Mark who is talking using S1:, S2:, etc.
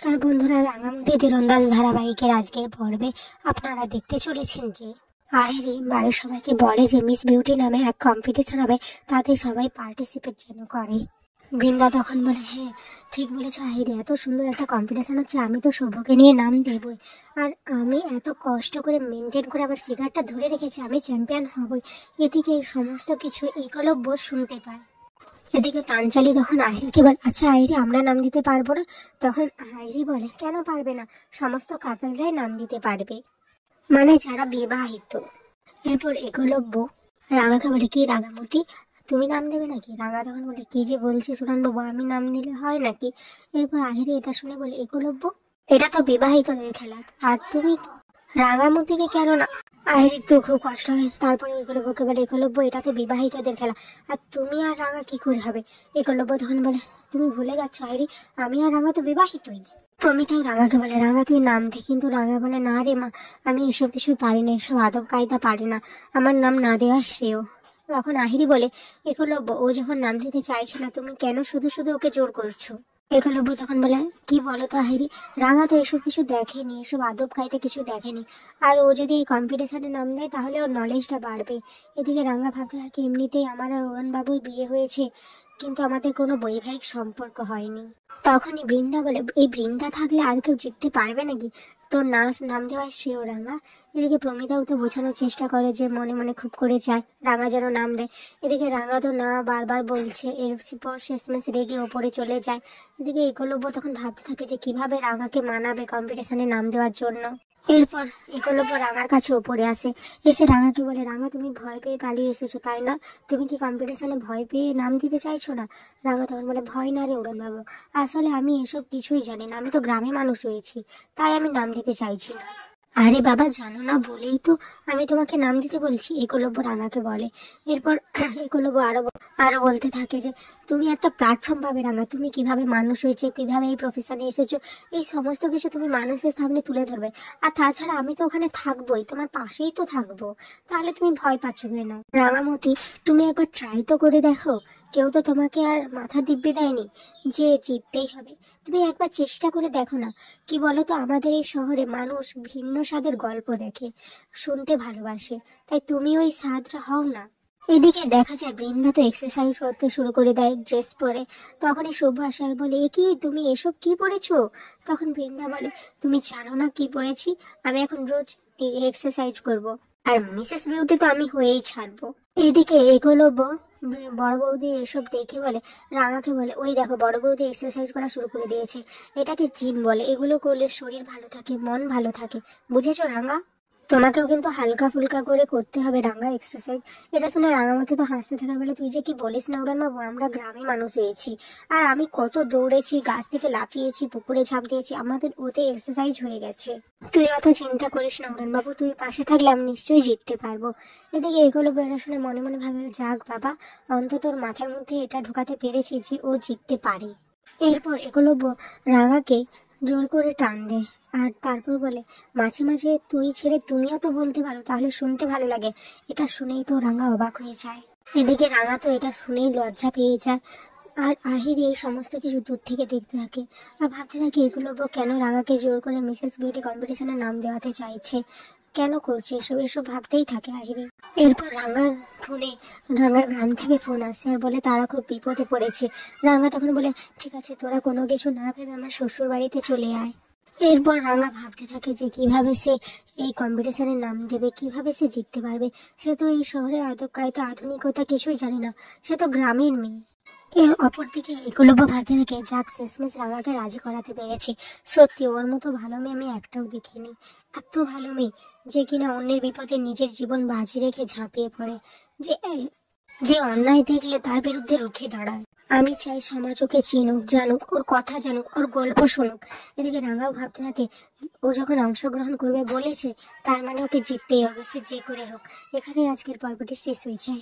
S1: নমস্কার বন্ধুরা, রাঙামাটি তীরন্দাজ ধারাবাহিকের আজকের পর্বে আপনারা দেখতে চলেছেন যে আহিরি বাড়ির সবাইকে বলে যে মিস বিউটি নামে এক কম্পিটিশন হবে, তাতে সবাই পার্টিসিপেট যেন করে। বৃন্দা তখন বলে, হ্যাঁ ঠিক বলেছ আহিরি, এত সুন্দর একটা কম্পিটিশন হচ্ছে, আমি তো শুভকে নিয়ে নাম দেবই, আর আমি এত কষ্ট করে মেনটেন করে আমার ফিগারটা ধরে রেখেছি, আমি চ্যাম্পিয়ন হবই। এদিকে এই সমস্ত কিছু একলব্য শুনতে পায়। এদিকে পাঞ্চালি তখন আহিরিকে বলে, আচ্ছা আহিরি, আমরা নাম দিতে পারবো না? তখন আহিরি বলে, কেন পারবে না, সমস্ত কাপলরাই নাম দিতে পারবে, মানে যারা বিবাহিত। এরপর একলব্য রাঙাকে বলে, কি রাঙামতি, তুমি নাম দেবে নাকি? রাঙা তখন বলে, কি যে বলছে সুরান বাবু, আমি নাম দিলে হয় নাকি? এরপর আহিরি এটা শুনে বলে, একলব্য এটা তো বিবাহিতদের খেলা, আর তুমি রাঙামতিকে কেন না? আহিরির তো খুব কষ্ট হয়। তারপরে একলব্যকে বলে, একলব্য এটা তো বিবাহিতদের খেলা, আর তুমি আর রাঙা কি করে হবে? একলব্য তখন বলে, তুমি ভুলে যাচ্ছ আহিরি, আমি আর রাঙা তো বিবাহিতই। প্রমিতাও রাঙাকে বলে, রাঙা তুই নাম দে। কিন্তু রাঙা বলে, না রে মা, আমি এসব কিছু পারি না, এসব আদব কায়দা পারি না, আমার নাম না দেওয়া শ্রেয়। তখন আহিরি বলে, একলব্য ও যখন নাম দিতে চাইছে না, তুমি কেন শুধু শুধু ওকে জোর করছো? একলব্য তখন বলে, কি বলো তো আহিরি, রাঙা তো এসব কিছু দেখেনি, এসব আদব কায়দা কিছু দেখেনি, আর ও যদি এই কম্পিটিশনে নাম দেয় তাহলে ওর নলেজটা বাড়বে। এদিকে রাঙা ভাবতে থাকে, এমনিতেই আমার আর অরুণবাবুর বিয়ে হয়েছে, কিন্তু আমাদের কোনো বৈবাহিক সম্পর্ক হয়নি। তখনই বৃন্দা বলে, এই বৃন্দা থাকলে আর কেউ জিততে পারবে নাকি, তোর নাম দেওয়ায় শ্রেয় রাঙা। এদিকে প্রমিতাও তো বোঝানোর চেষ্টা করে যে মনে মনে খুব করে চায় রাঙা যেন নাম দেয়। এদিকে রাঙা তো না বারবার বলছে, এরপর শেষমেশ রেগে ওপরে চলে যায়। এদিকে একলব্য তখন ভাবতে থাকে যে কিভাবে রাঙাকে মানাবে কম্পিটিশনে নাম দেওয়ার জন্য। এরপর একলব্য রাঙার কাছে ওপরে আসে, এসে রাঙাকে বলে, রাঙা তুমি ভয় পেয়ে পালিয়ে এসেছো তাই না? তুমি কি কম্পিটিশনে ভয় পেয়ে নাম দিতে চাইছো না? রাঙা তখন বলে, ভয় না রে উড়নবাবু, আসলে আমি এসব কিছুই জানি না, আমি তো গ্রামে মানুষ হয়েছি, তাই আমি নাম দিতে চাইছি না। আরে বাবা, জানো না বলেই তো আমি তোমাকে নাম দিতে বলছি, একলব্য রাঙাকে বলে। এরপর একলব্য আরো বলতে থাকে যে তুমি একটা প্ল্যাটফর্ম পাবে রাঙা, তুমি কিভাবে মানুষ হয়েছে, কিভাবে এই প্রফেশনে এসেছো, এই সমস্ত কিছু তুমি মানুষের সামনে তুলে ধরবে। আর তাছাড়া আমি তো ওখানে থাকবোই, তোমার পাশেই তো থাকবো, তাহলে তুমি ভয় পাচ্ছ কেন? রাঙামতি, তুমি একবার ট্রাই তো করে দেখো, কেউ তো তোমাকে আর মাথা দিব্যি দেয়নি যে জিততেই হবে, তুমি একবার চেষ্টা করে দেখো না। কি বলো তো, আমাদের এই শহরে মানুষ ভিন্ন স্বাদের গল্প দেখে, শুনতে ভালোবাসে, তাই তুমি ওই স্বাদটা হও না। এদিকে দেখা যায় বৃন্দা তো এক্সারসাইজ করতে শুরু করে দেয় ড্রেস পরে। তখনই শুভ আসে আর বলে, এ কি তুমি এসব কি পরেছো? তখন বৃন্দা বলে, তুমি জানো না কি পরেছি, আমি এখন রোজ এক্সারসাইজ করব, আর মিসেস বিউটি তো আমি হয়েই ছাড়বো। এদিকে এগুলো বড় বৌদি এসব দেখে বলে, রাঙাকে বলে, ওই দেখো বড় বৌদি এক্সারসাইজ করা শুরু করে দিয়েছে, এটাকে জিম বলে, এগুলো করলে শরীর ভালো থাকে, মন ভালো থাকে, বুঝেছো রাঙা? তোমাকেও কিন্তু হালকা ফুলকা করে করতে হবে রাঙা এক্সারসাইজ। এটা শুনে রাঙামাটি তো হাসতে থাকে, বলে, তুই যে কি বলিস না উড়ান বাবু, আমরা গ্রামে মানুষ হয়েছি, আর আমি কত দৌড়েছি, গাছ থেকে লাফিয়েছি, পুকুরে ঝাঁপ দিয়েছি, আমাদের ওতে এক্সারসাইজ হয়ে গেছে। তুই অত চিন্তা করিস না উড়ান বাবু, তুই পাশে থাকলে আমি নিশ্চয়ই জিততে পারবো। এদিকে এগুলো বেরো শুনে মনে মনে ভাবে, যাক বাবা, অন্তত ওর মাথার মধ্যে এটা ঢোকাতে পেরেছি যে ও জিততে পারে। এরপর এগুলো রাঙাকে জোর করে টান দেয়, আর তারপর বলে, মাঝে মাঝে তুই ছেড়ে তুমিও তো বলতে পারো, তাহলে শুনতে ভালো লাগে। এটা শুনেই তো রাঙা অবাক হয়ে যায়। এদিকে রাঙা তো এটা শুনেই লজ্জা পেয়ে যায়, আর আহিরি এই সমস্ত কিছু দূর থেকে দেখতে থাকে, আর ভাবতে থাকে এগুলো কেন রাঙাকে জোর করে মিসেস বিউটি কম্পিটিশনে নাম দেওয়াতে চাইছে, কেন করছে এসব, এসব ভাবতেই থাকে আহিরি। এরপর রাঙার গ্রাম থেকে ফোন আসছে, আর বলে তারা খুব বিপদে পড়েছে। রাঙা তখন বলে, ঠিক আছে, তোরা কোনো কিছু না ভেবে আমার শ্বশুর বাড়িতে চলে আয়। এরপর রাঙা ভাবতে থাকে যে কিভাবে সে এই কম্পিটিশনে নাম দেবে, কিভাবে সে জিততে পারবে। সে তো এই শহরের আদব কায়দা আধুনিকতা কিছুই জানে না, সে তো গ্রামের মেয়ে। অপরদিকে একলব্য ভাবতে থাকে, যাক শেষমেশ রাঙাকে রাজি করাতে পেরেছি, সত্যি ওর মতো ভালো মেয়ে আমি একটাও দেখিনি। এত ভালো মেয়ে যে কিনা অন্যের বিপদে নিজের জীবন বাজি রেখে ঝাঁপিয়ে পড়ে, যে যে অন্যায় দেখলে তার বিরুদ্ধে রুখে দাঁড়ায়। আমি চাই সমাজ ওকে চিনুক, জানুক, ওর কথা জানুক, ওর গল্প শুনুক। এদিকে রাঙাও ভাবতে থাকে, ও যখন অংশগ্রহণ করবে বলেছে, তার মানে ওকে জিততেই হবে, সে যে করে হোক। এখানে আজকের পর্বটি শেষ হয়েছে।